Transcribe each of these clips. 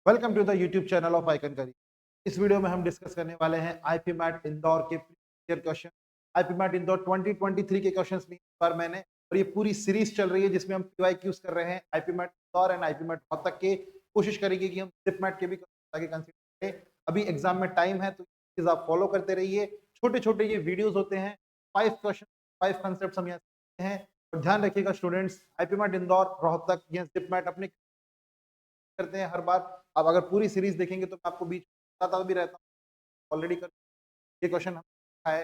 Welcome to the YouTube channel of icon करी। इस video में हम डिस्कस करने वाले हैं आईपी मैट इंदौर के previous question. IPMAT Indore 2023 के क्वेश्चंस लिए पर मैंने और ये पूरी सीरीज चल रही है जिसमें हम पीवाईक्यूज कर रहे हैं IPMAT Indore and IPMAT Rohtak के। कोशिश करेंगे कि हम जिप मैट के भी आगे कंसीडर करें। अभी एग्जाम में टाइम है तो प्लीज आप फॉलो करते रहिए। छोटे छोटे ये वीडियोज होते हैं, 5 क्वेश्चन 5 कंसेप्ट हम यहाँ सीखते हैं। और ध्यान रखिएगा students, IPMAT Indore Rohtak या जिप मैट अपने करते हैं हर बार। आप अगर पूरी सीरीज देखेंगे तो मैं आपको बीच में बताता भी रहता हूँ ऑलरेडी कर ये क्वेश्चन है।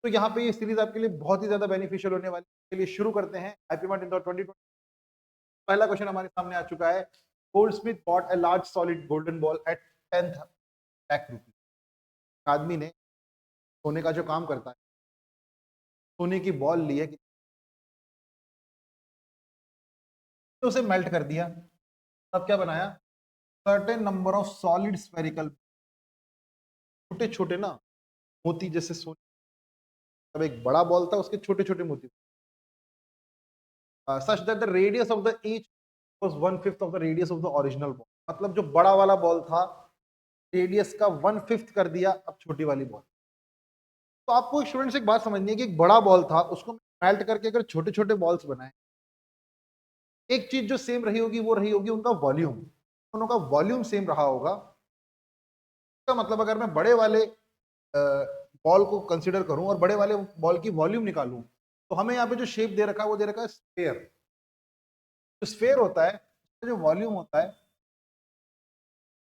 तो यहाँ पे ये सीरीज आपके लिए बहुत ही ज्यादा बेनिफिशियल होने वाली है। चलिए शुरू करते हैं। आईपी मैट इंदौर 2020 पहला क्वेश्चन हमारे सामने आ चुका है। Goldsmith bought a large solid golden ball at 10 lakh rupees. आदमी ने सोने का जो काम करता है, सोने की बॉल ली है तो उसे मेल्ट कर दिया। तब क्या बनाया? Certain number of solid spherical, छोटे छोटे ना मोती जैसे सोने। तब एक बड़ा बॉल था, उसके छोटे छोटे मोती। Such that the radius of the each was 1/5 of the radius of the original ball. मतलब जो बड़ा वाला बॉल था, रेडियस का 1/5 कर दिया अब छोटी वाली बॉल। तो आपको स्टूडेंट्स एक बात समझनी है कि एक बड़ा बॉल था, उसको मेल्ट करके अगर छोटे छोटे बॉल्स बनाए, एक चीज जो सेम रही होगी वो रही होगी उनका वॉल्यूम। दोनों का वॉल्यूम सेम रहा होगा। इसका मतलब अगर मैं बड़े वाले बॉल को कंसीडर करूं और बड़े वाले बॉल की वॉल्यूम निकालूं, तो हमें यहाँ पे जो शेप दे रखा है वो दे रखा है स्फेयर। जो स्फेयर होता है, जो वॉल्यूम होता है,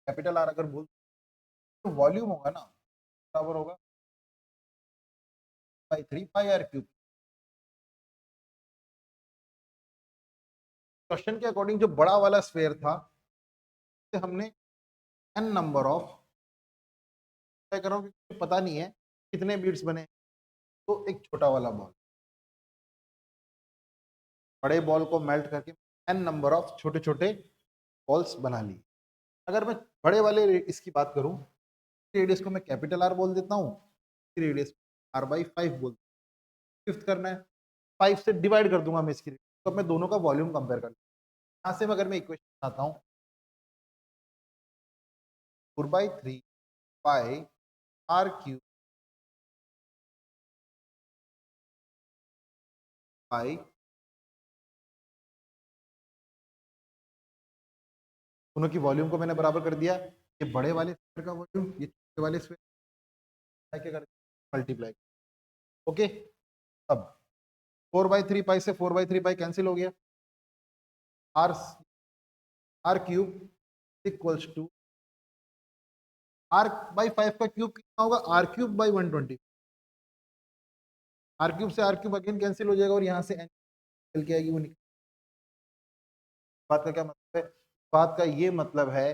कैपिटल आर अगर बोल तो वॉल्यूम होगा ना, बराबर होगा by 3 pi r cube. Question के अकॉर्डिंग जो बड़ा वाला स्फेयर था, हमने n नंबर ऑफ, क्या कर रहा हूँ पता नहीं है कितने बीट्स बने, तो एक छोटा वाला बॉल, बड़े बॉल को मेल्ट करके n नंबर ऑफ छोटे छोटे बॉल्स बना ली। अगर मैं बड़े वाले इसकी बात करूं, रेडियस को मैं कैपिटल आर बोल देता हूँ, रेडियस r/5 बोल, फिफ्थ करना है, 5 से डिवाइड कर दूंगा मैं इसकी, तो मैं दोनों का वॉल्यूम कंपेयर कर लूँ। यहाँ से अगर मैं इक्वेशन बनाता हूँ, 4/3 पाई r³ पाई, दोनों की वॉल्यूम को मैंने बराबर कर दिया। ये बड़े वाले स्फीयर का वॉल्यूम, ये छोटे वाले स्फीयर क्या कर मल्टीप्लाई। ओके, अब 4/3 पाई से 4/3 पाई कैंसिल हो गया। Are r³ equals to r/5 का क्यूब कितना होगा? r³/120। r³ से r³ अगेन कैंसिल हो जाएगा और यहाँ से n निकल के आएगी, वो निकल। बात का क्या मतलब है? बात का ये मतलब है,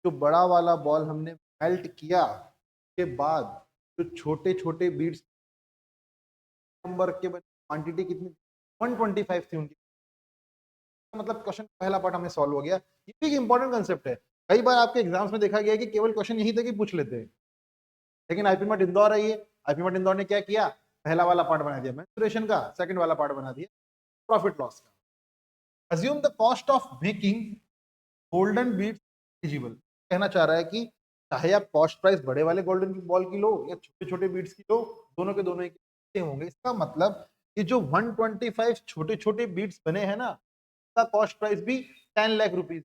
जो बड़ा वाला बॉल हमने मेल्ट किया के बाद जो छोटे छोटे बीट्स नंबर के क्वांटिटी कितनी 125 थी उनकी। मतलब क्वेश्चन पहला पार्ट हमें सॉल्व हो गया। ये भी एक इंपॉर्टेंट कंसेप्ट है। कई बार आपके एग्जाम्स में देखा गया है कि केवल क्वेश्चन यही तक ही पूछ लेते हैं, लेकिन आईपी मैट इंदौर आई है। आईपी मैट इंदौर ने क्या किया? पहला वाला पार्ट बना दिया मेंसुरेशन का, सेकंड वाला पार्ट बना दिया प्रॉफिट लॉस का। Assume the cost of making golden beads negligible. कहना चाह रहा है कि चाहे आप कॉस्ट प्राइस बड़े वाले गोल्डन बॉल की लो या छोटे छोटे बीट्स की लो, दोनों के दोनों एक होंगे। इसका मतलब ये जो 125 छोटे छोटे बीट्स बने हैं ना, उसका कॉस्ट प्राइस भी 10 लाख रुपीज।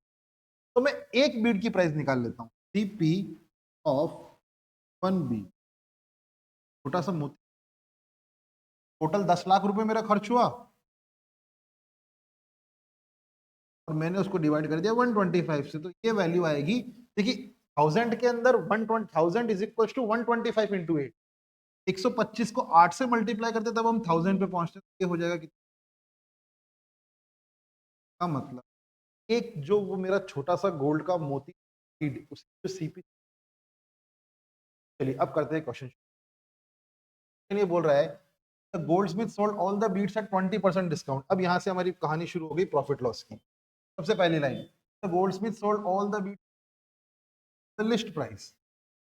तो मैं एक बीट की प्राइस निकाल लेता हूँ, सीपी ऑफ 1 बीट, छोटा सा मोती। टोटल 10 लाख रुपए मेरा खर्च हुआ और मैंने उसको डिवाइड कर दिया 125 से, तो ये वैल्यू आएगी। देखिए 1000 के अंदर 1000 इज इक्वल टू 125 इंटू 8। 125 को 8 से मल्टीप्लाई करते तब हम 1000 पे पहुंचते, ये हो जाएगा कितना? का मतलब एक जो वो मेरा छोटा सा गोल्ड का मोती उसकी जो सीपी। चलिए अब करते हैं क्वेश्चन। ये बोल रहा है the goldsmith sold all the beads at 20% discount. अब यहां से हमारी कहानी शुरू हो गई प्रॉफिट लॉस की। सबसे पहली line, the goldsmith sold all the beads the list price.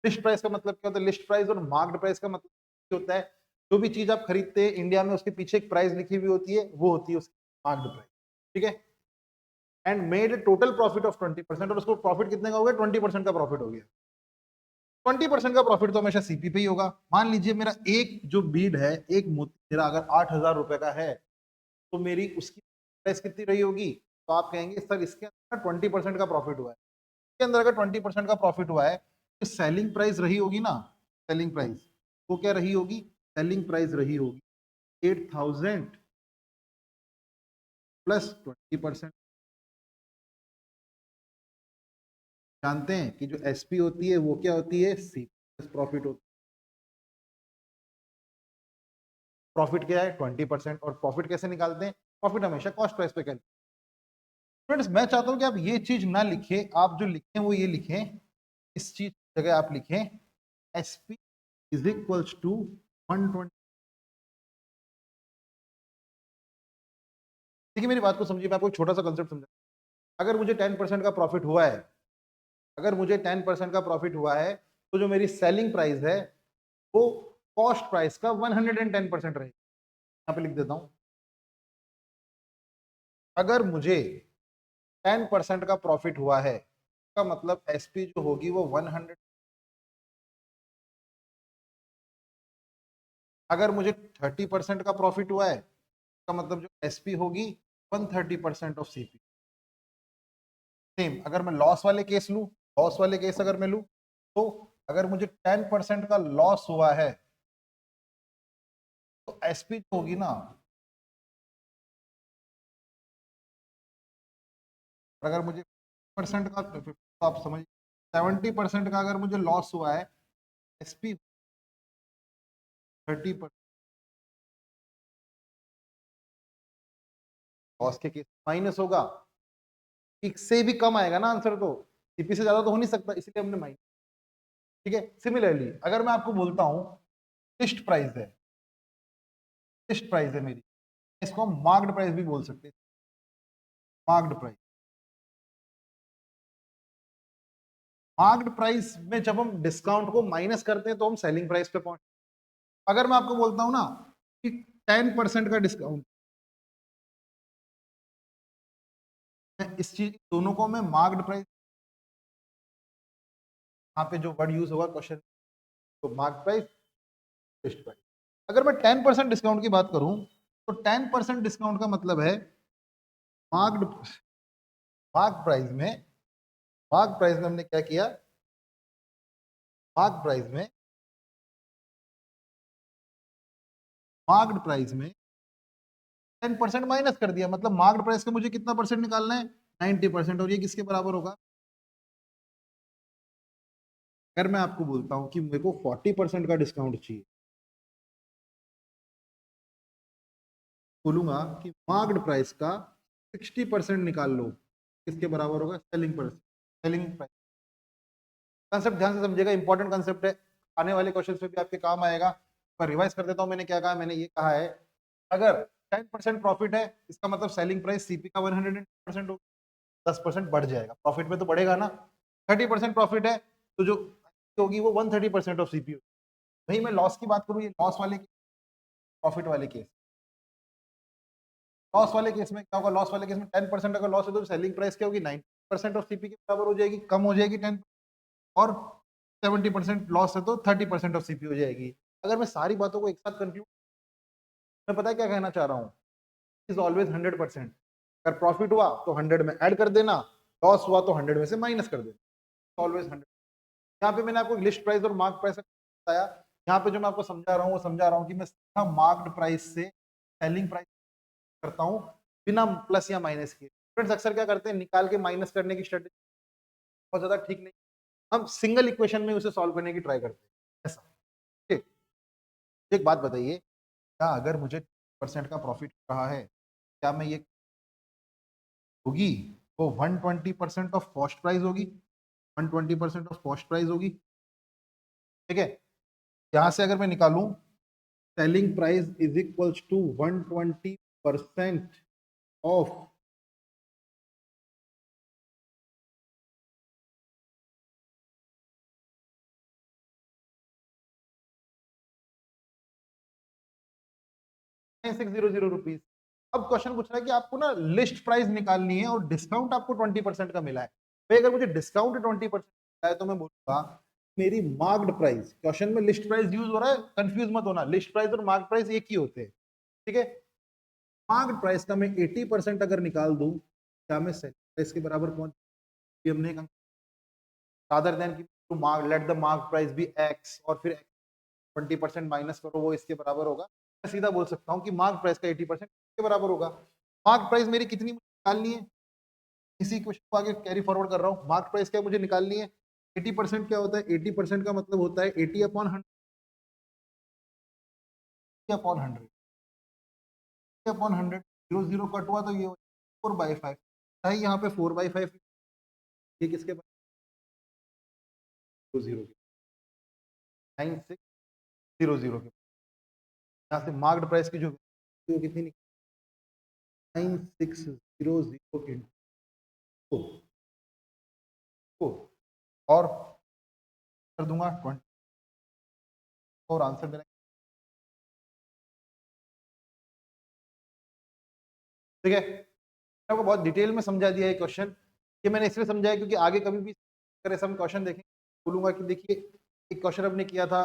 List price का मतलब क्या होता है? लिस्ट प्राइस और मार्क्ड प्राइस का मतलब क्या होता है? जो भी चीज आप खरीदते हैं इंडिया में, उसके पीछे एक प्राइस लिखी हुई होती है, वो होती है उसकी मार्क्ड प्राइस। ठीक है, and made total profit of 20%, और उसको प्रॉफिट कितने का हो गया, 20% का प्रॉफिट हो गया। 20% का प्रॉफिट तो हमेशा सीपी पे ही होगा। मान लीजिए मेरा एक जो बीड है, एक मोती मेरा अगर 8,000 रुपए का है, तो मेरी उसकी प्राइस कितनी रही होगी, तो आप कहेंगे सर इसके अंदर 20% का प्रॉफिट हुआ है। इसके अंदर अगर 20% का प्रॉफिट हुआ है तो सेलिंग प्राइस रही होगी ना, सेलिंग प्राइस वो क्या रही होगी, सेलिंग प्राइस रही होगी 8,000 प्लस 20%। जानते हैं कि जो एसपी होती है वो क्या होती है, सी प्लस प्रॉफिट होती है। प्रॉफिट क्या है 20%, और प्रॉफिट कैसे निकालते हैं, प्रॉफिट हमेशा कॉस्ट प्राइस पे करते हैं। फ्रेंड्स मैं चाहता हूं कि आप ये चीज ना लिखें, आप जो लिखें वो ये लिखें, इस चीज की जगह आप लिखें एसपी इज इक्वल्स टू 120। देखिए मेरी बात को समझिए, मैं आपको एक छोटा सा कंसेप्ट समझा। अगर मुझे 10% का प्रॉफिट हुआ है, अगर मुझे 10% का प्रॉफिट हुआ है, तो जो मेरी सेलिंग प्राइस है वो कॉस्ट प्राइस का 110% रहेगी। यहां पे लिख देता हूं, अगर मुझे 10% का प्रॉफिट हुआ है, इसका मतलब एसपी जो होगी वो 100। अगर मुझे 30% का प्रॉफिट हुआ है, इसका मतलब जो एसपी होगी 130% ऑफ सीपी। सेम अगर मैं लॉस वाले केस लूं, लॉस वाले केस अगर मैं लूं, तो अगर मुझे 10% का लॉस हुआ है, तो एसपी जो होगी ना, अगर मुझे परसेंट का, तो आप समझ 70% का अगर मुझे लॉस हुआ है, एसपी 30% लॉस के केस माइनस होगा, एक से भी कम आएगा ना आंसर, तो सीपी से ज्यादा तो हो नहीं सकता, इसलिए हमने माइनस। ठीक है, सिमिलरली अगर मैं आपको बोलता हूं लिस्ट प्राइस है, लिस्ट प्राइस है मेरी, इसको हम मार्क्ड प्राइस भी बोल सकते हैं, मार्क्ड प्राइस। मार्क्ड प्राइस में जब हम डिस्काउंट को माइनस करते हैं तो हम सेलिंग प्राइस पे पहुंच। अगर मैं आपको बोलता हूं ना कि 10% का डिस्काउंट, इस चीज दोनों को मैं मार्क्ड प्राइस, यहाँ पे जो वर्ड यूज होगा क्वेश्चन, तो मार्क प्राइस, लिस्ट प्राइस। अगर मैं 10% डिस्काउंट की बात करूं, तो 10% डिस्काउंट का मतलब है मार्क्ड, मार्क प्राइस में, मार्क प्राइस में हमने क्या किया, मार्क प्राइस में, मार्क्ड प्राइस में 10% माइनस कर दिया, मतलब मार्क्ड प्राइस का मुझे कितना परसेंट निकालना है, 90%, और ये किसके बराबर होगा। अगर मैं आपको बोलता हूं कि मेरे को 40% का डिस्काउंट चाहिए, बोलूंगा कि मार्क्ड प्राइस का 60% निकाल लो, किसके बराबर होगा, selling price, selling price. Concept ध्यान से समझिएगा, इंपॉर्टेंट कंसेप्ट है, आने वाले क्वेश्चन में भी आपके काम आएगा। पर रिवाइज कर देता हूं, मैंने क्या कहा, मैंने ये कहा है अगर 10% प्रॉफिट है, इसका मतलब सेलिंग प्राइस सीपी का 100% होगा, 10% बढ़ जाएगा, प्रॉफिट में तो बढ़ेगा ना। 30% प्रॉफिट है, तो जो होगी वो 130% ऑफ सीपी। वही मैं लॉस की बात करूँ, ये लॉस वाले, प्रॉफिट वाले केस, लॉस वाले केस में क्या होगा, लॉस वाले केस में 10% अगर लॉस है तो सेलिंग प्राइस क्या होगी, 90% ऑफ सीपी के बराबर हो जाएगी, कम हो जाएगी 10, और 70% लॉस है तो 30% ऑफ सीपी हो जाएगी। अगर मैं सारी बातों को एक साथ कंक्लूड, मैं पता है क्या कहना चाह रहा हूँ, इज ऑलवेज 100%। अगर प्रॉफिट हुआ तो 100 में ऐड कर देना, लॉस हुआ तो 100 में से माइनस कर देना, ऑलवेज 100। यहाँ पे मैंने आपको लिस्ट प्राइस और मार्क प्राइस बताया, यहाँ पे जो मैं आपको समझा रहा हूँ वो समझा रहा हूँ कि मैं सीधा मार्क्ड प्राइस से सेलिंग प्राइस करता हूँ, बिना प्लस या माइनस किए। फ्रेंड्स अक्सर क्या करते हैं, निकाल के माइनस करने की स्ट्रेटेजी बहुत ज्यादा ठीक नहीं, हम सिंगल इक्वेशन में उसे सॉल्व करने की ट्राई करते हैं ऐसा। ठीक, एक बात बताइए, क्या अगर मुझे परसेंट का प्रॉफिट रहा है, क्या मैं ये होगी वो 120% ऑफ कॉस्ट प्राइस होगी, 120% ऑफ कॉस्ट प्राइस होगी। ठीक है, यहां से अगर मैं निकालूं selling price is equals to 120% of, ₹600 rupees. अब क्वेश्चन पूछ रहा है कि आपको ना लिस्ट प्राइस निकालनी है और डिस्काउंट आपको 20% का मिला है। भाई अगर मुझे डिस्काउंट 20% मिला है तो मैं बोलूंगा मेरी मार्क्ड प्राइस, क्वेश्चन में लिस्ट प्राइस यूज हो रहा है, कंफ्यूज मत होना, लिस्ट प्राइस और मार्क्ड प्राइस एक ही होते हैं, ठीक है। मार्क्ड प्राइस का मैं 80% अगर निकाल दूं, क्या मैं सेल प्राइस के बराबर पहुंच, हमने रादर देन कि to mark let the mark price be X और फिर 20% माइनस करो वो इसके बराबर होगा, मैं सीधा बोल सकता हूँ कि मार्क प्राइस का 80% के बराबर होगा। मार्क प्राइस मेरी कितनी निकालनी है, इसी क्वेश्चन को आगे कैरी फॉरवर्ड कर रहा हूँ। मार्क प्राइस क्या मुझे निकालनी है, 80% क्या होता है, 80% का मतलब होता है 80 अपॉन 100 अपॉन 100 अपॉन 100, 0 0 कट हुआ तो ये 4/5 है, यहाँ पे 4/5, ये किसके बराबर, 0 के 9600 के, यहाँ से मार्क्ड प्राइस की जो कितनी निकली, 9600 और कर दूंगा 20 और आंसर मेरा, ठीक है। मैंने आपको बहुत डिटेल में समझा दिया है क्वेश्चन, ये मैंने इसलिए समझाया क्योंकि आगे कभी भी अगर ऐसा हम क्वेश्चन देखें बोलूंगा कि देखिए एक क्वेश्चन हमने किया था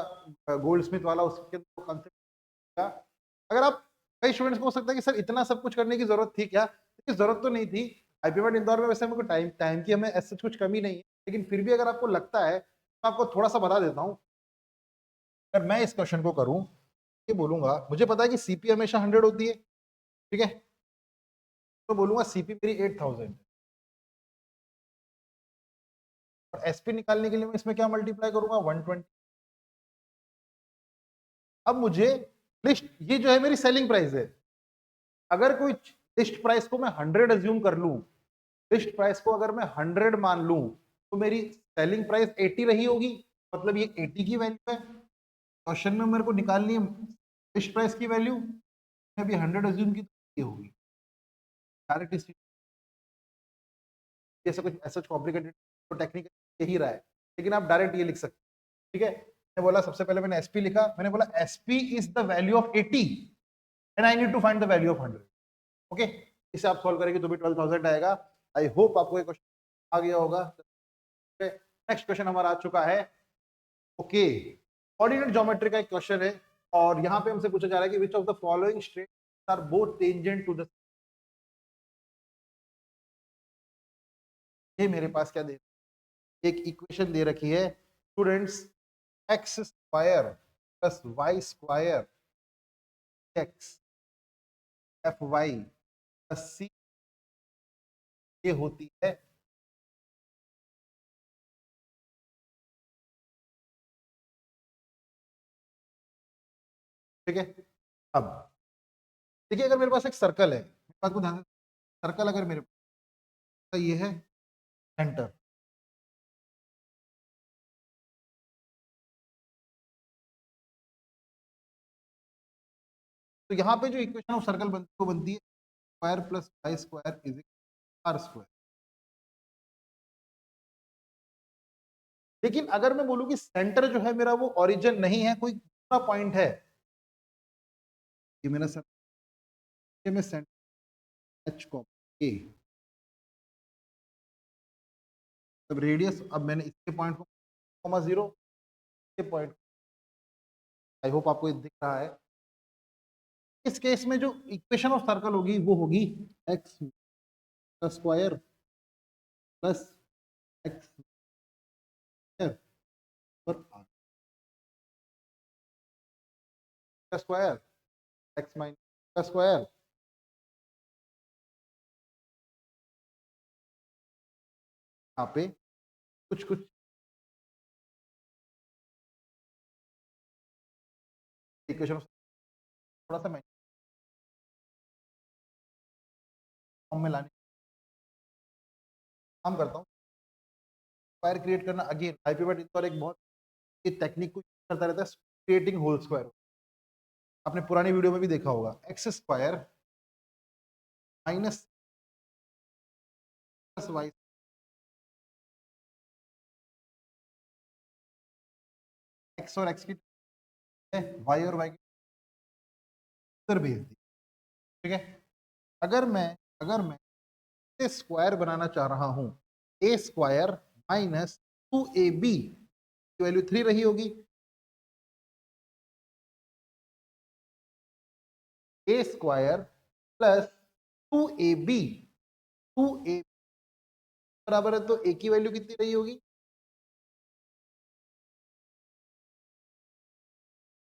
गोल्ड स्मिथ वाला, उसके कंसेप्ट का, अगर आप, कई स्टूडेंट्स को हो सकता है कि सर इतना सब कुछ करने की जरूरत थी क्या, जरूरत तो नहीं थी। आईपीएमएट इंदौर में वैसे हमको टाइम टाइम की हमें ऐसा कुछ कमी नहीं है, लेकिन फिर भी अगर आपको लगता है तो आपको थोड़ा सा बता देता हूँ। अगर मैं इस क्वेश्चन को करूँ, ये बोलूंगा मुझे पता है कि सीपी हमेशा 100 होती है, ठीक है, तो बोलूंगा सीपी मेरी 8000 और एसपी निकालने के लिए मैं इसमें क्या मल्टीप्लाई करूंगा, 120। अब मुझे लिस्ट, ये जो है मेरी सेलिंग प्राइस है, अगर कोई लिस्ट प्राइस को मैं 100 अज्यूम कर लूं, लिस्ट प्राइस को अगर मैं 100 मान लूं तो मेरी सेलिंग प्राइस 80 रही होगी, मतलब ये 80 की वैल्यू है। क्वेश्चन में मेरे को निकालनी है लिस्ट प्राइस की वैल्यू, अभी 100 अज्यूम की तो ये होगी डायरेक्ट, ऐसा कुछ ऐसा कॉम्प्लिकेटेड तो टेक्निकल यही रहा है, लेकिन आप डायरेक्ट ये लिख सकते, ठीक है। मैंने बोला सबसे पहले मैंने एसपी लिखा, मैंने बोला SP is the value of 80 and I need to find the value of 100, okay. इसे आप सॉल्व करेंगे तो भी 12,000 आएगा। आई होप आपको ये क्वेश्चन आ गया होगा। नेक्स्ट क्वेश्चन हमारा आ चुका है, ओके, कोऑर्डिनेट ज्योमेट्री का एक क्वेश्चन है और यहाँ पे हमसे पूछा जा रहा है कि which of the following straight are both tangent to the, ये मेरे पास क्या दे, एक इक्वेशन दे रखी है students, x square plus Y square x f y plus c, ये होती है, ठीक है। अब देखिए अगर मेरे पास एक सर्कल है, बात को ध्यान से, सर्कल अगर मेरे पास ये है सेंटर, तो यहाँ पे जो इक्वेशन ऑफ सर्कल बनती है वो बनती है square plus Y square is R square. लेकिन अगर मैं बोलूं कि सेंटर जो है मेरा वो ओरिजिन नहीं है, कोई दूसरा पॉइंट है, ये मेरा सर्कल, मैं सेंटर एच को ए, तब रेडियस, अब मैंने इसके पॉइंट को कॉमा जीरो, के पॉइंट, आई होप आपको ये दिख रहा है। इस केस में जो इक्वेशन ऑफ सर्कल होगी वो होगी एक्स का स्क्वायर प्लस एक्स पर आर का स्क्वायर, एक्स माइनस का स्क्वायर, यहाँ पे कुछ कुछ इक्वेशन थोड़ा सा मैं फॉर्म में लाने काम करता हूँ, स्क्वायर क्रिएट करना अगेन हाइपरबोलिक और एक बहुत टेक्निक को करता रहता है, क्रिएटिंग होल स्क्वायर, आपने पुरानी वीडियो में भी देखा होगा, X square minus plus Y, X और एक्स की वाई और वाई की उधर भेज दी, ठीक है। अगर मैं ए स्क्वायर बनाना चाह रहा हूं, ए स्क्वायर माइनस 2ab की वैल्यू 3 रही होगी, ए स्क्वायर प्लस 2ab, 2a बराबर है तो ए की वैल्यू कितनी रही होगी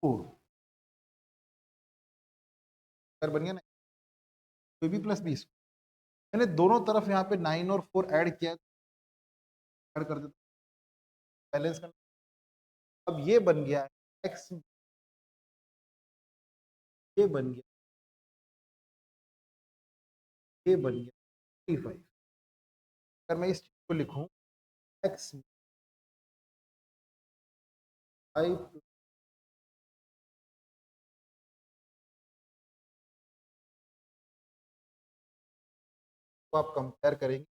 4। बन गया ना, ए बी प्लस बी। मैंने दोनों तरफ यहाँ पे 9 और 4 ऐड किया, ऐड कर देता, बैलेंस कर। अब ये बन गया एक्स, ये बन गया, ये बन गया 35। अगर मैं इस चीज को लिखूं एक्स 5 को आप कंपेयर करेंगे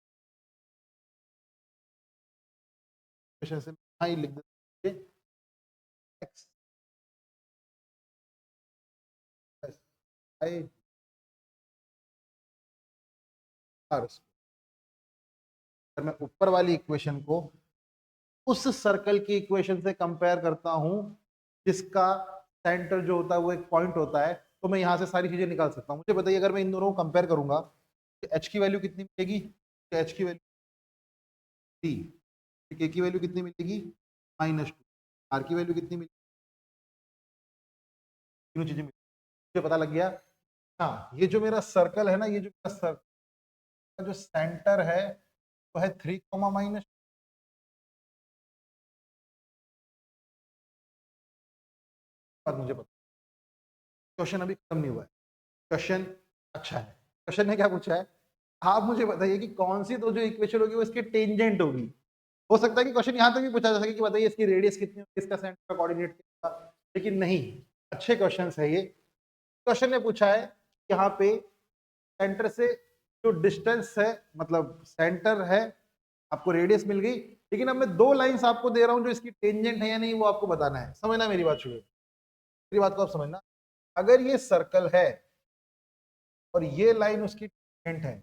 इक्वेशन से, यहाँ ही लिख देते एक्स प्लस 5 आर। अगर मैं ऊपर वाली इक्वेशन को उस सर्कल की इक्वेशन से कंपेयर करता हूं जिसका सेंटर जो होता है वो एक पॉइंट होता है, तो मैं यहां से सारी चीजें निकाल सकता हूं। मुझे बताइए अगर मैं इन दोनों को कंपेयर करूंगा तो एच की वैल्यू कितनी मिलेगी, एच की वैल्यू 3, के की वैल्यू कितनी मिलेगी -2, आर की वैल्यू कितनी मिलेगी, तीनों चीजें मिलेगी। मुझे पता लग गया। हाँ, ये जो मेरा सर्कल है ना, ये जो मेरा सर्कल का जो सेंटर है वो है 3, -, बात मुझे पता। क्वेश्चन अभी खत्म नहीं हुआ है, क्वेश्चन अच्छा है। क्वेश्चन ने क्या पूछा है, आप मुझे बताइए कि कौन सी तो जो इक्वेशन होगी वो इसके टेंजेंट होगी। हो सकता है कि क्वेश्चन यहां तक भी पूछा जा सके कि बताइए इसकी रेडियस कितनी होगी, इसका सेंटर का कोऑर्डिनेट कितना, लेकिन नहीं, अच्छे क्वेश्चन है ये। क्वेश्चन ने पूछा है यहाँ पे सेंटर से जो डिस्टेंस है, मतलब सेंटर है, आपको रेडियस मिल गई, लेकिन अब मैं दो लाइंस आपको दे रहा हूं जो इसकी टेंजेंट है या नहीं वो आपको बताना है। समझना मेरी बात, शुरू मेरी बात को आप समझना। अगर ये सर्कल है और ये लाइन उसकी टेंजेंट है,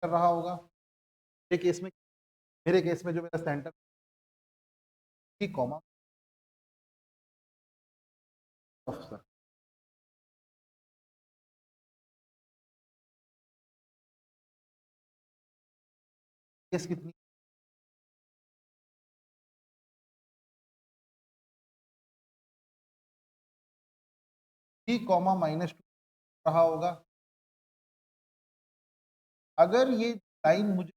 कर रहा होगा ये केस में, मेरे केस में जो मेरा सेंटर की कॉमा ऑफ सर, केस कितनी, -2 रहा होगा। अगर ये लाइन मुझे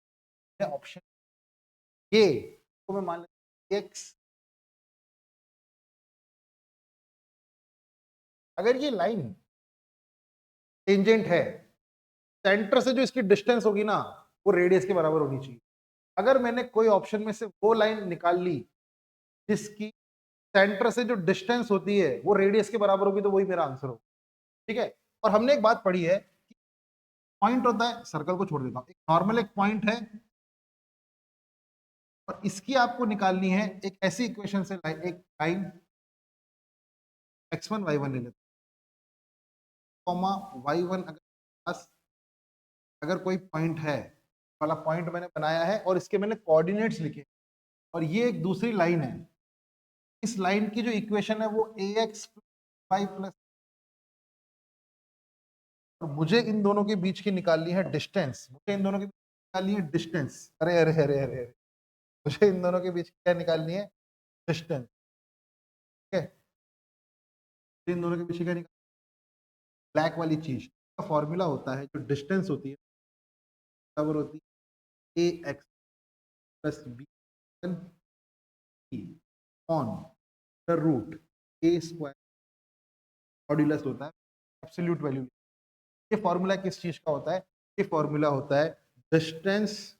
ऑप्शन ये, तो मैं मान लेता एक्स, अगर ये लाइन टेंजेंट है, सेंटर से जो इसकी डिस्टेंस होगी ना वो रेडियस के बराबर होनी चाहिए। अगर मैंने कोई ऑप्शन में से वो लाइन निकाल ली जिसकी सेंटर से जो डिस्टेंस होती है वो रेडियस के बराबर होगी, तो वही मेरा आंसर होगा। ठीक है। और हमने एक बात पढ़ी है, पॉइंट होता है, सर्कल को छोड़ देता हूं, एक नॉर्मल एक पॉइंट है और इसकी आपको निकालनी है एक ऐसी इक्वेशन से एक लाइन x1 y1 ले लेते कॉमा y1, अगर पास अगर कोई पॉइंट है वाला पॉइंट मैंने बनाया है और इसके मैंने कोऑर्डिनेट्स लिखे और ये एक दूसरी लाइन है, इस लाइन की जो इक्वेशन है वो ax y प्लस, और मुझे इन दोनों के बीच की निकालनी है डिस्टेंस, मुझे इन दोनों के बीच निकालनी है डिस्टेंस, अरे अरे अरे अरे अरे, मुझे इन दोनों के बीच क्या निकालनी है, डिस्टेंस। ठीक है, इन दोनों के बीच क्या निकाल, ब्लैक वाली चीज का फॉर्मूला होता है, जो डिस्टेंस होती है बराबर होती है a x plus b on the root a square, modulus होता है एब्सोल्यूट वैल्यू। ये फॉर्मूला किस चीज का होता है, ये फॉर्मूला होता है distance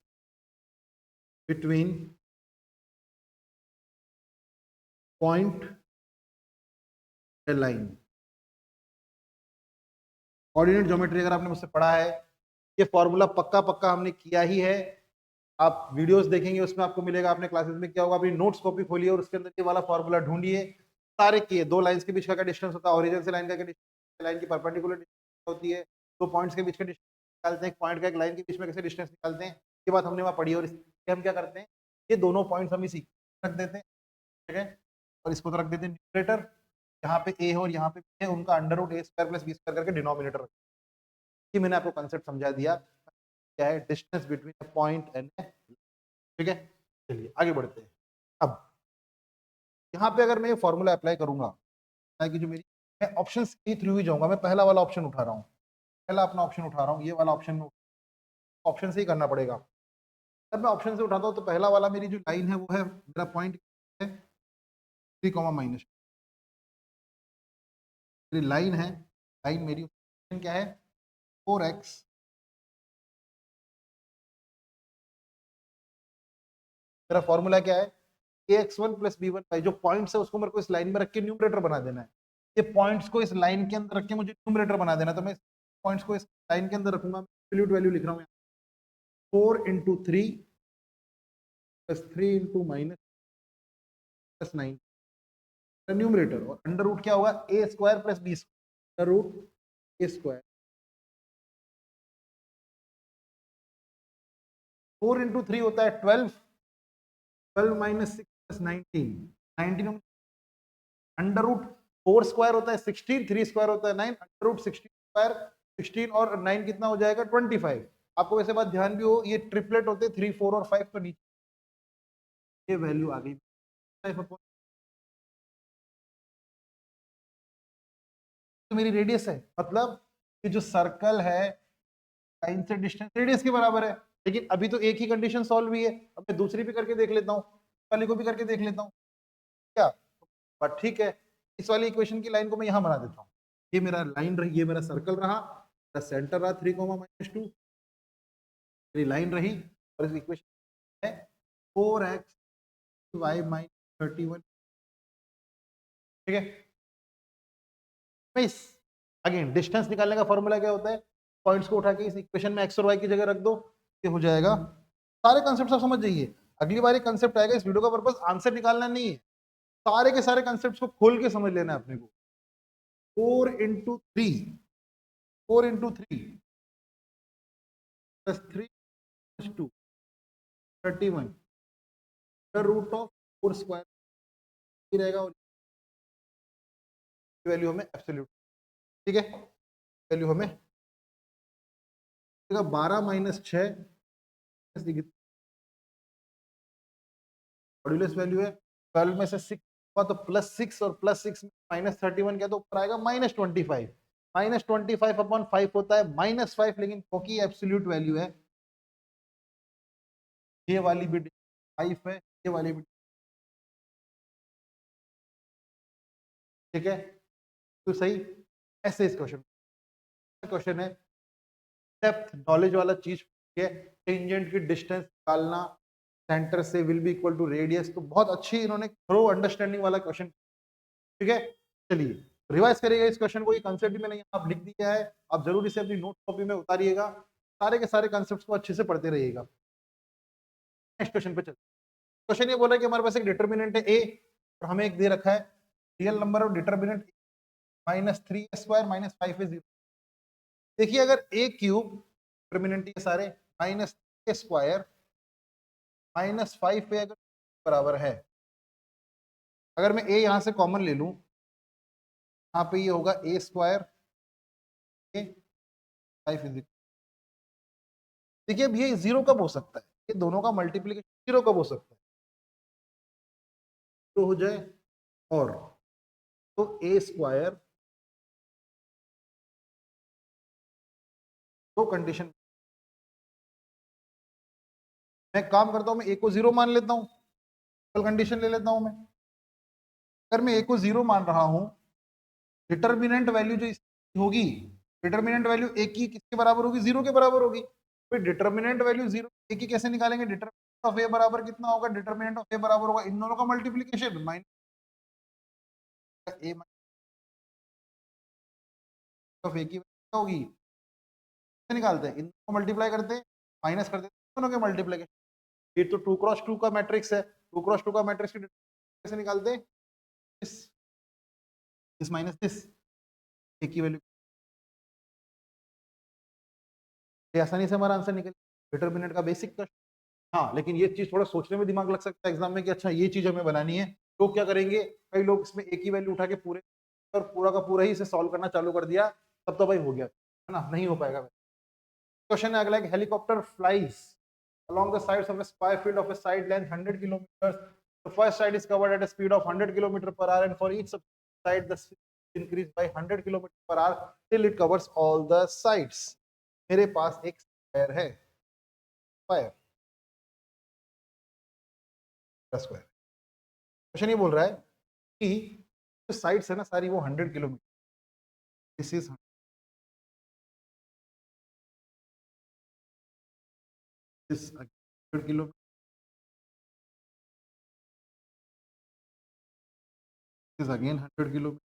between point line. Coordinate geometry अगर आपने मुझसे पढ़ा है, ये फॉर्मूला पक्का पक्का हमने किया ही है। आप वीडियोस देखेंगे उसमें आपको मिलेगा, आपने क्लासेस में किया होगा, अपनी नोट्स कॉपी खोलिए और उसके अंदर ये वाला फॉर्मूला ढूंढिए। सारे किए, दो लाइंस के बीच का क्या डिस्टेंस होता है, ओरिजिन से लाइन का क्या डिस्टेंस, लाइन की परपेंडिकुलर होती है, दो पॉइंट्स के बीच का डिस्टेंस निकालते हैं, एक पॉइंट का एक लाइन के बीच में कैसे डिस्टेंस निकालते हैं, ये बात हमने वहाँ पढ़ी। और इसके हम क्या करते हैं, ये दोनों पॉइंट्स हम इसी रख देते हैं, ठीक है, और इसको तो रख देते हैं न्यूमरेटर, यहाँ पे ए है और यहाँ पे बी है, उनका under root a square plus b square करके डिनोमिनेटर रख, ये मैंने आपको कंसेप्ट समझा दिया क्या है distance between a point and, ठीक है। चलिए आगे बढ़ते हैं। अब यहाँ पे अगर मैं ये फॉर्मूला अप्लाई करूंगा कि जो मेरी, मैं ऑप्शन के थ्रू ही जाऊंगा, मैं पहला वाला ऑप्शन उठा रहा हूँ, पहला अपना ऑप्शन उठा रहा हूँ, ये वाला ऑप्शन में ऑप्शन से ही करना पड़ेगा। जब मैं ऑप्शन से उठाता हूँ तो पहला वाला मेरी जो लाइन है वो है मेरा पॉइंट है 3, मेरी लाइन है, लाइन मेरी क्या है 4x, मेरा फॉर्मूला क्या है ax1 प्लस b1, जो पॉइंट्स है उसको मेरे को इस लाइन में रख के न्यूमरेटर बना देना है, ये पॉइंट्स को इस लाइन के अंदर रख के मुझे न्यूमरेटर बना देना है, तो मैं पॉइंट्स को इस लाइन के अंदर रखूंगा, एब्सोल्यूट वैल्यू लिख रहा हूँ 4 into 3 plus 3 into minus plus 9 numerator, और अंडर रूट क्या होगा a square plus b square, under root a square, 4 into 3 होता है 12, 12 minus 6 plus 19, 19 under root 4 square होता है 16, 3 स्क्वायर होता है 9, अंडर रूट 16 स्क्वायर 16 और 9 कितना हो जाएगा 25। आपको वैसे बात ध्यान भी हो, ये ट्रिपलेट होते हैं 3, 4 और 5, तो नीचे ये वैल्यू आ गई 5 तो मेरी रेडियस है, मतलब ये जो सर्कल है लाइन से डिस्टेंस रेडियस के बराबर है। लेकिन अभी तो एक ही कंडीशन सॉल्व हुई है, अब मैं दूसरी भी करके देख लेता हूँ, वाली को भी करके देख लेता हूँ क्या, बट ठीक है, इस वाली इक्वेशन की लाइन को मैं यहाँ बना देता हूँ, ये मेरा लाइन रही, ये मेरा सर्कल रहा, मेरा सेंटर रहा 3, -2, मेरी लाइन रही, और इस इक्वेशन है 4x y-31, ठीक है। अगेन डिस्टेंस निकालने का फॉर्मूला क्या होता है, पॉइंट्स को उठा के इस इक्वेशन में एक्स और वाई की जगह रख दो, ये हो जाएगा। सारे कंसेप्ट आप समझ जाइए, अगली बार एक कंसेप्ट आएगा, इस वीडियो का पर्पस आंसर निकालना नहीं है, सारे के सारे कंसेप्ट को खोल के समझ लेना है अपने को। 4 into three plus 3 + 2 31 root of 4 square रहेगा, और वैल्यू हमें एब्सोल्यूट, ठीक है, वैल्यू हमें 12 माइनस 6 मॉड्यूलस वैल्यू है 12 में से 6 हुआ तो +6, और +6 -31 क्या तो ऊपर आएगा -25, -25 अपॉन 5 होता है -5, लेकिन क्योंकि एब्सोल्यूट वैल्यू है, ये वाली भी 5 है, ये वाली भी, ठीक है, तो सही। ऐसे इस क्वेश्चन है डेप्थ नॉलेज वाला चीज है, टेंजेंट की डिस्टेंस निकालना सेंटर से will be equal to radius, तो बहुत अच्छी इन्होंने थ्रो अंडरस्टैंडिंग वाला क्वेश्चन, ठीक है। चलिए रिवाइज करिएगा इस क्वेश्चन को, ये कंसेप्ट भी मैंने यहाँ लिख दिया है, आप जरूर इसे अपनी नोट कॉपी में उतारिएगा, सारे के सारे कंसेप्ट को अच्छे से पढ़ते रहिएगा। नेक्स्ट क्वेश्चन पे चलते, क्वेश्चन ये बोल रहा है कि हमारे पास एक डिटर्मिनेंट है ए, और हमें एक दे रखा है रियल नंबर और डिटर्मिनेंट -3 स्क्वायर -5 है 0। देखिए अगर ए क्यूब डिटर्मिनेंट ये सारे -3 स्क्वायर -5 पे अगर बराबर है, अगर मैं ए यहाँ से कॉमन ले लूं, यहाँ पे ये होगा ए स्क्वायर ए 5 = देखिए अब ये 0 कब हो सकता है, ये दोनों का मल्टीप्लीकेशन 0 कब हो सकता है, तो हो जाए, और तो ए स्क्वायर, दो कंडीशन, मैं काम करता हूं, मैं ए को 0 मान लेता हूं, कंडीशन ले लेता हूं मैं, अगर मैं ए को 0 मान रहा हूं, डिटर्मिनेंट वैल्यू जो होगी, डिटर्मिनेंट वैल्यू ए की किसके बराबर होगी 0 के बराबर होगी, फिर डिटर्मिनेंट वैल्यू 0 ए की कैसे निकालेंगे, डिटर्मिनेंट ऑफ ए बराबर कितना होगा, डिटर्मिनेंट ऑफ ए बराबर होगा इन दोनों का मल्टीप्लीकेशन माइनस ए ऑफ ए की वैल्यू होगी, कैसे निकालते हैं, इन दोनों को मल्टीप्लाई करते हैं, माइनस करते हैं दोनों के मल्टीप्लीकेशन, ये तो 2x2 का मैट्रिक्स है, 2x2 का मैट्रिक्स की कैसे निकालते हैं, दिस माइनस दिस, ए की वैल्यू ये आसानी से हमारा आंसर निकल डिटरमिनेंट का बेसिक क्वेश्चन। हाँ, लेकिन ये चीज थोड़ा सोचने में दिमाग लग सकता है एग्जाम में कि अच्छा ये चीज हमें बनानी है। तो क्या करेंगे, कई लोग इसमें एक ही वैल्यू उठा के पूरे और पूरा का पूरा ही इसे सॉल्व करना चालू कर दिया, तब तो भाई हो गया, है ना, नहीं हो पाएगा। क्वेश्चन है अगला, एक helicopter flies along the sides of a spy field of a side length 100 kilometers. The first side is covered at a speed of 100 kilometers per hour, and for each side the speed is increased by 100 kilometers per hour till it covers all the sides. मेरे पास एक square है, square square. Question ये बोल रहा है कि जो sides है ना सारी वो 100 kilometre, this is 100 kilometre, is again 100 kilometre.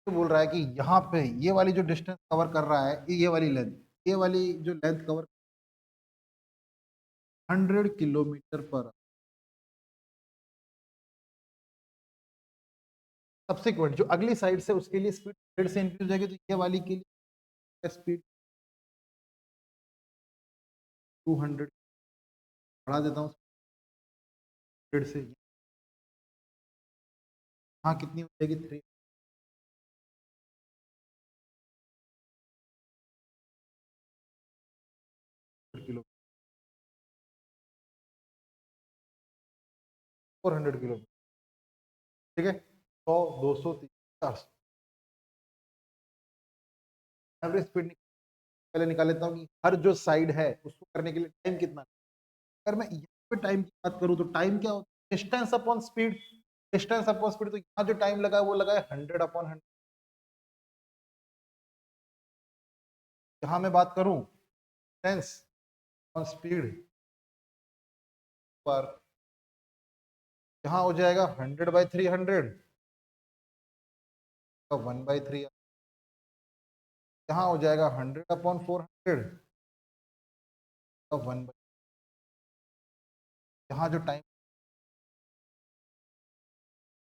तो बोल रहा है कि यहाँ पे ये वाली जो डिस्टेंस कवर कर रहा है, ये वाली लेंथ, ये वाली जो लेंथ कवर 100 किलोमीटर पर, सब्सिक्वेंट जो अगली साइड से उसके लिए स्पीड 100 से इंक्रीज हो जाएगी, तो ये वाली के लिए स्पीड 200 बढ़ा देता हूँ 100 से, हाँ कितनी हो जाएगी 300 किलो, 400 किलोमीटर, ठीक है। 100, 200, 300, 400 एवरेज स्पीड पहले निकाल लेता हूँ कि हर जो साइड है उसको करने के लिए टाइम कितना। अगर मैं यहाँ पे टाइम की बात करूँ तो टाइम क्या होता है, distance upon speed, distance upon speed, तो यहाँ जो टाइम लगा है वो लगा है 100/100। यहाँ मैं बात करूँ डिस्टेंस अपॉन स्पीड पर, यहाँ हो जाएगा 100/300 का 1/3, यहाँ हो जाएगा 100/400 का 1, यहाँ जो टाइम,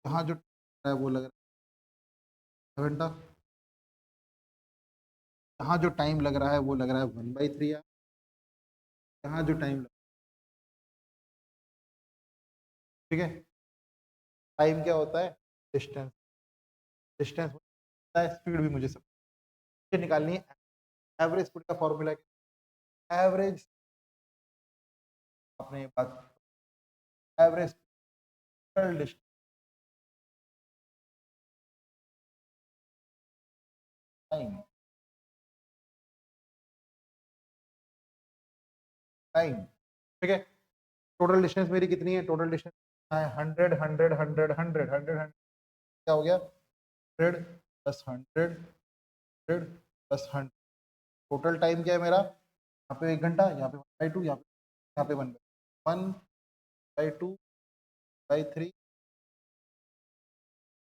यहाँ जो है वो लग रहा है घंटा, यहाँ जो टाइम लग रहा है वो लग रहा है 1/3, यहाँ जो टाइम, ठीक है। टाइम क्या होता है, डिस्टेंस, डिस्टेंस होता है, स्पीड भी मुझे सब निकालनी है। एवरेज स्पीड का फॉर्मूला क्या, एवरेज, आपने ये बात, एवरेज डिस्टेंस, टाइम, टाइम, ठीक है। टोटल डिस्टेंस मेरी कितनी है, टोटल डिस्टेंस है 100 100 100 100 100 क्या हो गया, 100 + 100 100 + 100, टोटल टाइम क्या है मेरा, यहाँ पे 1 घंटा, यहाँ पे 1/2, यहाँ पे 1/2/3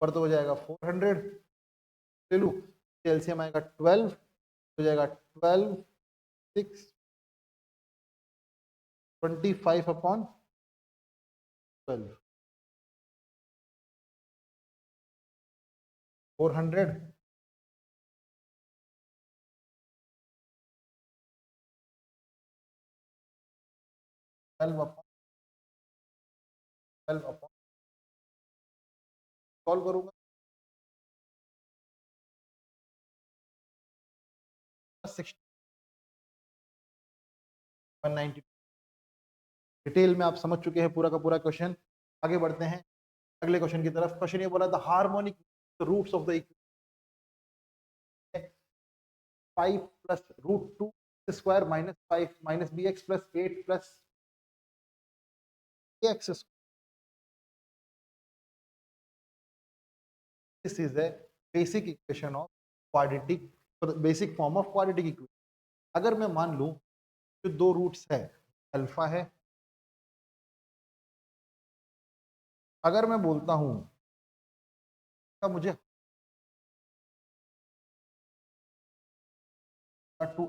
पर, तो हो जाएगा 400, ले लूँ, एलसीएम आएगा 12, हो जाएगा 12 6 25/12, 400 12/12 सॉल्व करूंगा 60 190। डिटेल में आप समझ चुके हैं पूरा का पूरा क्वेश्चन। आगे बढ़ते हैं अगले क्वेश्चन की तरफ। क्वेश्चन ये बोला था harmonic roots of the equation 5 + √2 square -5 -bx + 8 + ax, this is a basic equation of quadratic, basic form of quadratic equation. अगर मैं मान लूं जो दो रूट्स है अल्फा है, अगर मैं बोलता हूं का मुझे टू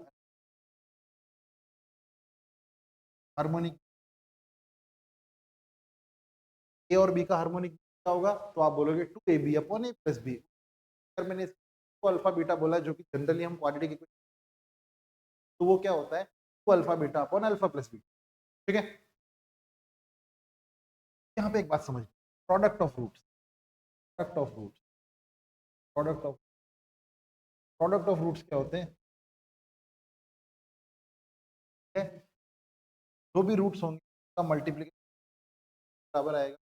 हार्मोनिक, ए और बी का हार्मोनिक क्या होगा, तो आप बोलोगे 2ab upon a plus B. अगर मैंने इसको अल्फा बीटा बोला जो कि जनरली हम क्वाड्रेटिक इक्वेशन, तो वो क्या होता है 2 alpha beta upon alpha plus B. ठीक है, यहाँ पे एक बात समझ, product of roots, product of roots, product of product of roots क्या होते हैं, जो भी रूट्स होंगे उसका मल्टीप्लिकेशन बराबर आएगा,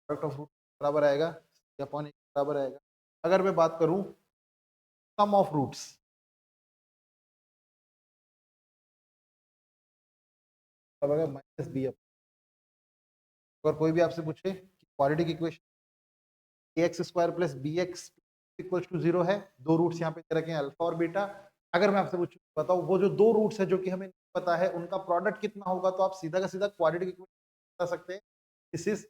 प्रोडक्ट ऑफ रूट बराबर आएगा अपॉन बराबर आएगा। अगर मैं बात करूं sum of roots, minus B, अगर कोई भी आपसे पूछे quadratic equation A X square plus B X equal to 0 है, दो रूट्स यहाँ पे दे रखे हैं अल्फा और बीटा। अगर मैं आपसे पूछूं बताओ वो जो दो रूट्स है जो कि हमें नहीं पता है उनका प्रोडक्ट कितना होगा, तो आप सीधा का सीधा क्वाड्रेटिक इक्वेशन बता सकते हैं, this is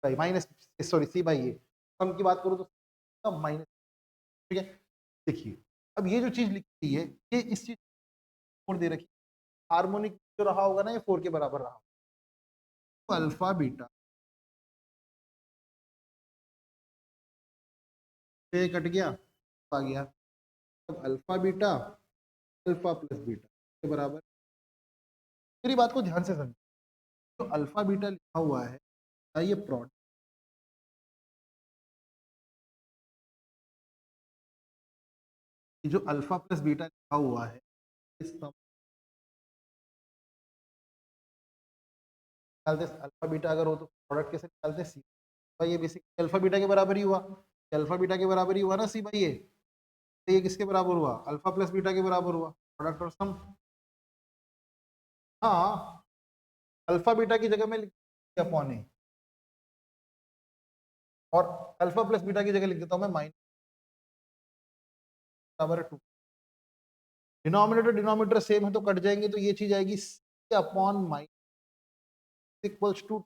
by minus, sorry c by a. Sum की बात करूं तो माइनस, ठीक है। देखिए अब ये जो चीज लिखी है ये इस चीज फोर दे रखी है, हार्मोनिक जो रहा होगा ना ये 4 के बराबर रहा, तो अल्फा बीटा ये कट गया, आ गया, अब alpha beta alpha plus beta के बराबर। मेरी बात को ध्यान से समझो, जो अल्फा बीटा लिखा हुआ है ये प्रोडक्ट, जो अल्फा प्लस बीटा लिखा हुआ है इस निकालते, अल्फा बीटा अगर हो तो प्रोडक्ट कैसे निकालते, सी भाई, ये बेसिक अल्फा बीटा के बराबर ही हुआ, अल्फा बीटा के बराबर ही हुआ ना सी भाई, ये किसके बराबर हुआ, अल्फा प्लस बीटा के बराबर हुआ, प्रोडक्ट और सम। हाँ, अल्फा बीटा की जगह में लिख अपॉन ए, और अल्फा प्लस बीटा की जगह लिख देता हूं मैं माइनस बराबर है 2। डिनोमिनेटर डिनोमिनेटर सेम है तो कट जाएंगे, तो ये चीज आएगी सी अपॉन माइनस इक्वल्स टू,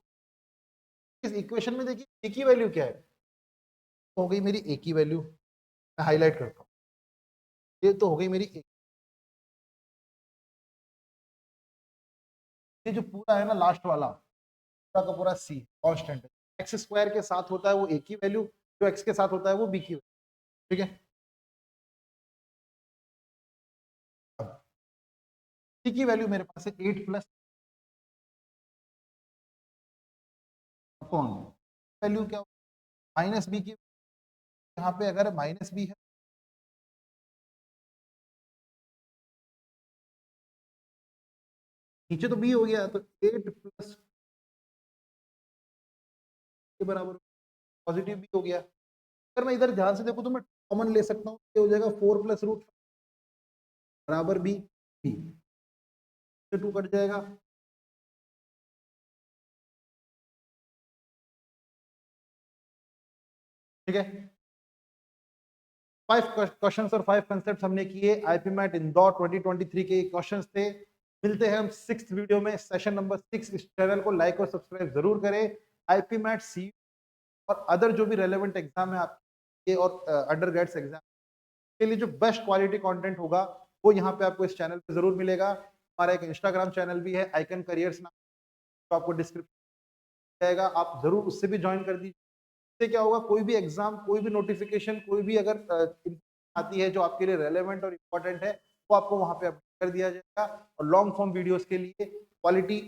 इस इक्वेशन में देखिए ए की वैल्यू क्या है, तो हो गई मेरी ए की वैल्यू, मैं हाईलाइट करता हूँ, ये तो हो गई मेरी ए। ये जो पूरा है ना लास्ट वाला पूरा का पूरा सी कांस्टेंट है, एक्स स्क्वायर के साथ होता है वो ए की वैल्यू, जो एक्स के साथ होता है वो बी की वैल्यू। ठीक है, अब सी की वैल्यू मेरे पास है 8 प्लस अपॉन वैल्यू क्या, माइनस बी की, यहाँ पे अगर माइनस बी है नीचे तो बी हो गया, तो 8 प्लस के बराबर पॉजिटिव बी हो गया। अगर मैं इधर ध्यान से देखूं तो मैं कॉमन ले सकता हूँ, ये हो जाएगा 4 प्लस रूट बराबर बी, बी से 2 कट जाएगा, ठीक है। 5 क्वेश्चंस और 5 कंसेप्ट हमने किए आईपी मैट इंदौर 2023 के क्वेश्चंस थे। मिलते हैं हम 6th वीडियो में, सेशन नंबर 6। इस चैनल को लाइक और सब्सक्राइब जरूर करें। आईपी मैट सी और अदर जो भी रेलेवेंट एग्जाम है आपके और अंडर ग्रेड्स एग्जाम के लिए जो बेस्ट क्वालिटी कंटेंट होगा वो यहाँ पे आपको इस चैनल पे जरूर मिलेगा। हमारा एक इंस्टाग्राम चैनल भी है आइकन करियर्स नाम, तो आपको डिस्क्रिप्शन जाएगा, आप जरूर उससे भी ज्वाइन कर दीजिए। इससे क्या होगा, कोई भी एग्जाम, कोई भी नोटिफिकेशन, कोई भी अगर आती है जो आपके लिए रेलेवेंट और इम्पोर्टेंट है वो आपको वहां पे अपडेट कर दिया जाएगा। और लॉन्ग फॉर्म वीडियोस के लिए, क्वालिटी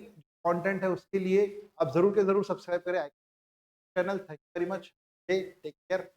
कंटेंट है उसके लिए आप जरूर के जरूर सब्सक्राइब करें channel. Thank you very much, take care.